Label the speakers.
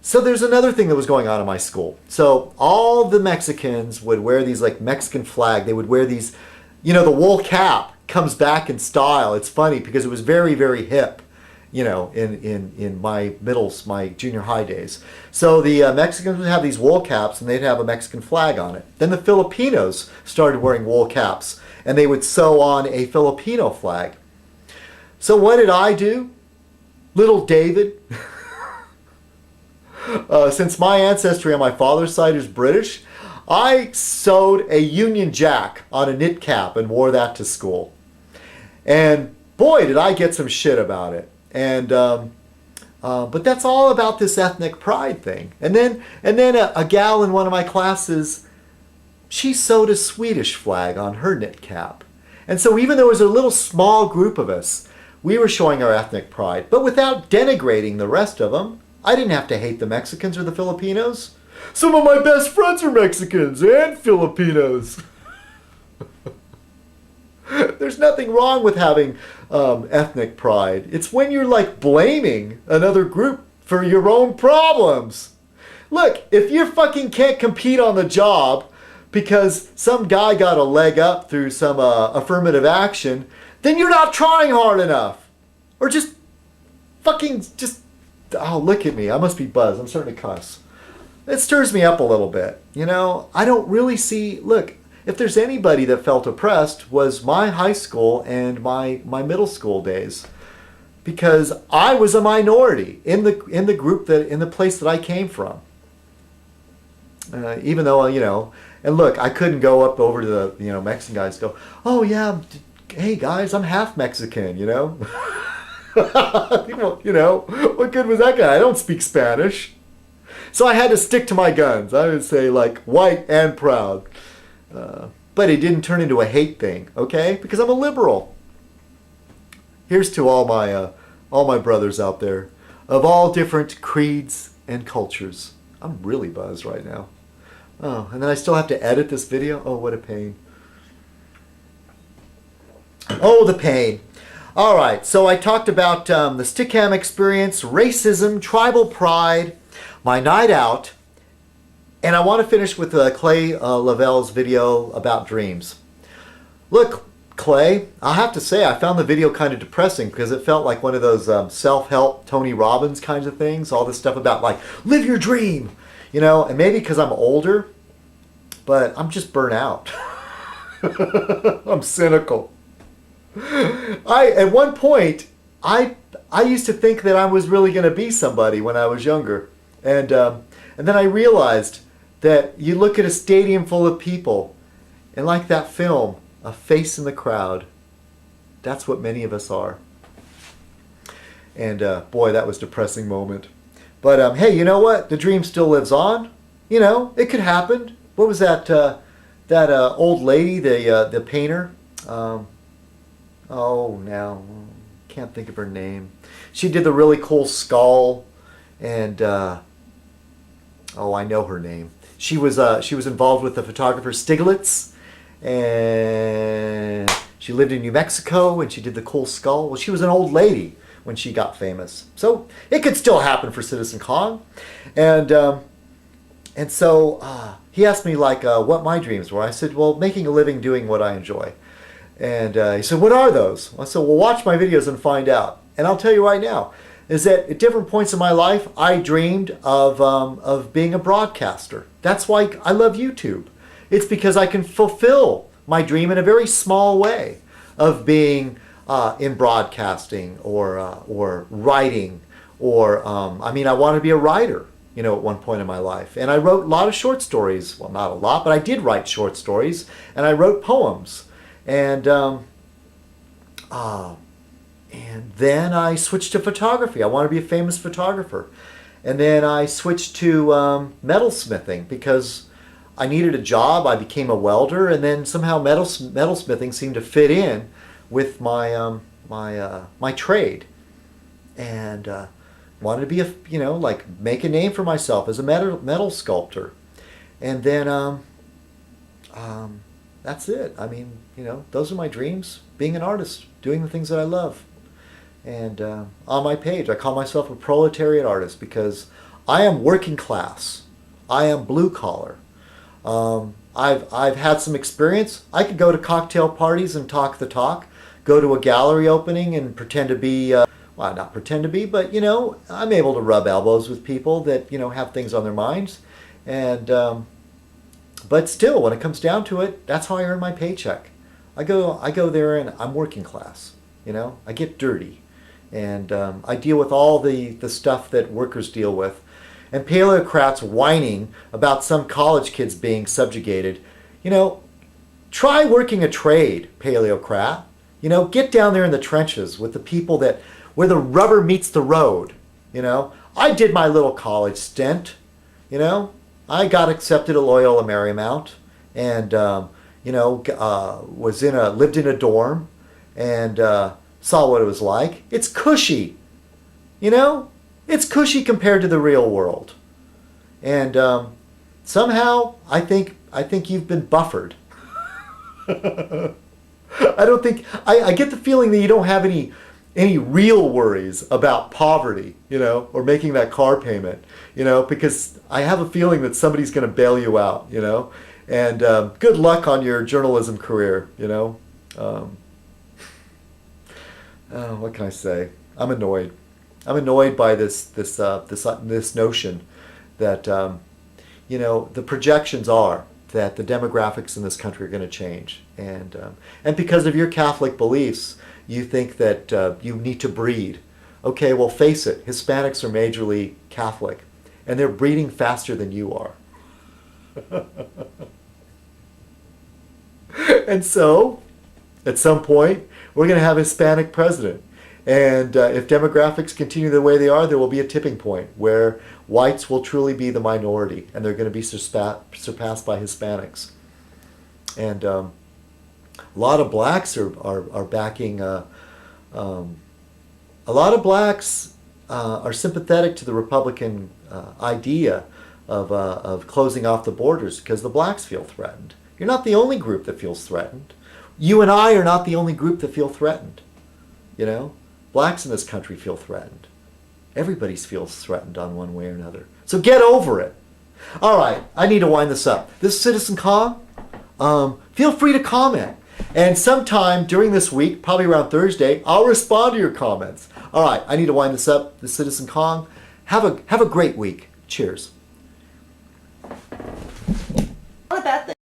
Speaker 1: So there's another thing that was going on in my school. So all the Mexicans would wear these like Mexican flag. They would wear these, the wool cap comes back in style. It's funny because it was very, very hip, in my junior high days. So the Mexicans would have these wool caps and they'd have a Mexican flag on it. Then the Filipinos started wearing wool caps and they would sew on a Filipino flag. So what did I do? Little David. Since my ancestry on my father's side is British, I sewed a Union Jack on a knit cap and wore that to school. And boy, did I get some shit about it. And but that's all about this ethnic pride thing. And then a gal in one of my classes, she sewed a Swedish flag on her knit cap. And so even though it was a little small group of us, we were showing our ethnic pride, but without denigrating the rest of them. I didn't have to hate the Mexicans or the Filipinos. Some of my best friends are Mexicans and Filipinos. There's nothing wrong with having ethnic pride. It's when you're like blaming another group for your own problems. Look, if you fucking can't compete on the job because some guy got a leg up through some affirmative action, then you're not trying hard enough. Or just oh, look at me. I must be buzzed. I'm starting to cuss. It stirs me up a little bit. I don't really see... Look, if there's anybody that felt oppressed was my high school and my middle school days. Because I was a minority in the group in the place that I came from. Even though, and look, I couldn't go up over to the, Mexican guys and go, oh yeah, hey guys, I'm half Mexican, what good was that guy? I don't speak Spanish. So I had to stick to my guns. I would say like white and proud. But it didn't turn into a hate thing, okay? Because I'm a liberal. Here's to all my brothers out there of all different creeds and cultures. I'm really buzzed right now. Oh, and then I still have to edit this video? Oh, what a pain. Oh, the pain. All right, so I talked about the Stickam experience, racism, tribal pride, my night out, and I want to finish with Clay Lavelle's video about dreams. Look, Clay, I have to say I found the video kind of depressing because it felt like one of those self-help Tony Robbins kinds of things, all this stuff about like, live your dream, and maybe because I'm older, but I'm just burnt out. I'm cynical. At one point, I used to think that I was really going to be somebody when I was younger. And then I realized that you look at a stadium full of people, and like that film, a face in the crowd, that's what many of us are. And boy, that was a depressing moment. But hey, you know what? The dream still lives on. It could happen. What was that old lady, the painter? Now can't think of her name. She did the really cool skull, and I know her name. She was involved with the photographer Stiglitz, and she lived in New Mexico, and she did the cool skull. Well, she was an old lady when she got famous, so it could still happen for citizenkong, and so he asked me what my dreams were. I said, well, making a living doing what I enjoy. And he said, what are those? I said, well, watch my videos and find out. And I'll tell you right now, is that at different points in my life, I dreamed of being a broadcaster. That's why I love YouTube. It's because I can fulfill my dream in a very small way of being in broadcasting or writing. Or, I wanted to be a writer, at one point in my life. And I wrote a lot of short stories. Well, not a lot, but I did write short stories. And I wrote poems. And then I switched to photography. I wanted to be a famous photographer. And then I switched to metalsmithing because I needed a job. I became a welder, and then somehow metalsmithing seemed to fit in with my my trade. And wanted to be make a name for myself as a metal sculptor. And then that's it. Those are my dreams. Being an artist, doing the things that I love. And on my page, I call myself a proletariat artist because I am working class. I am blue collar. I've had some experience. I could go to cocktail parties and talk the talk, go to a gallery opening and pretend to be, well, not pretend to be, but, I'm able to rub elbows with people that, have things on their minds. And, but still, when it comes down to it, that's how I earn my paycheck. I go there and I'm working class, I get dirty. And I deal with all the stuff that workers deal with. And paleocrats whining about some college kids being subjugated. Try working a trade, paleocrat. Get down there in the trenches with the people where the rubber meets the road. I did my little college stint. I got accepted at Loyola Marymount and, lived in a dorm and saw what it was like. It's cushy, It's cushy compared to the real world. And somehow I think you've been buffered. I get the feeling that you don't have any real worries about poverty, or making that car payment, because I have a feeling that somebody's going to bail you out, and good luck on your journalism career, what can I say? I'm annoyed. I'm annoyed by this notion that the projections are that the demographics in this country are going to change, and because of your Catholic beliefs, you think that you need to breed. Okay, well, face it, Hispanics are majorly Catholic, and they're breeding faster than you are. And so, at some point, we're going to have a Hispanic president. And if demographics continue the way they are, there will be a tipping point where whites will truly be the minority, and they're going to be surpassed by Hispanics. And a lot of blacks are backing. A lot of blacks are sympathetic to the Republican idea of closing off the borders because the blacks feel threatened. You're not the only group that feels threatened. You and I are not the only group that feel threatened. Blacks in this country feel threatened. Everybody feels threatened on one way or another. So get over it. All right, I need to wind this up. This is Citizen Kong. Feel free to comment. And sometime during this week, probably around Thursday, I'll respond to your comments. All right, I need to wind this up. This is Citizen Kong. Have a great week. Cheers.
Speaker 2: What about the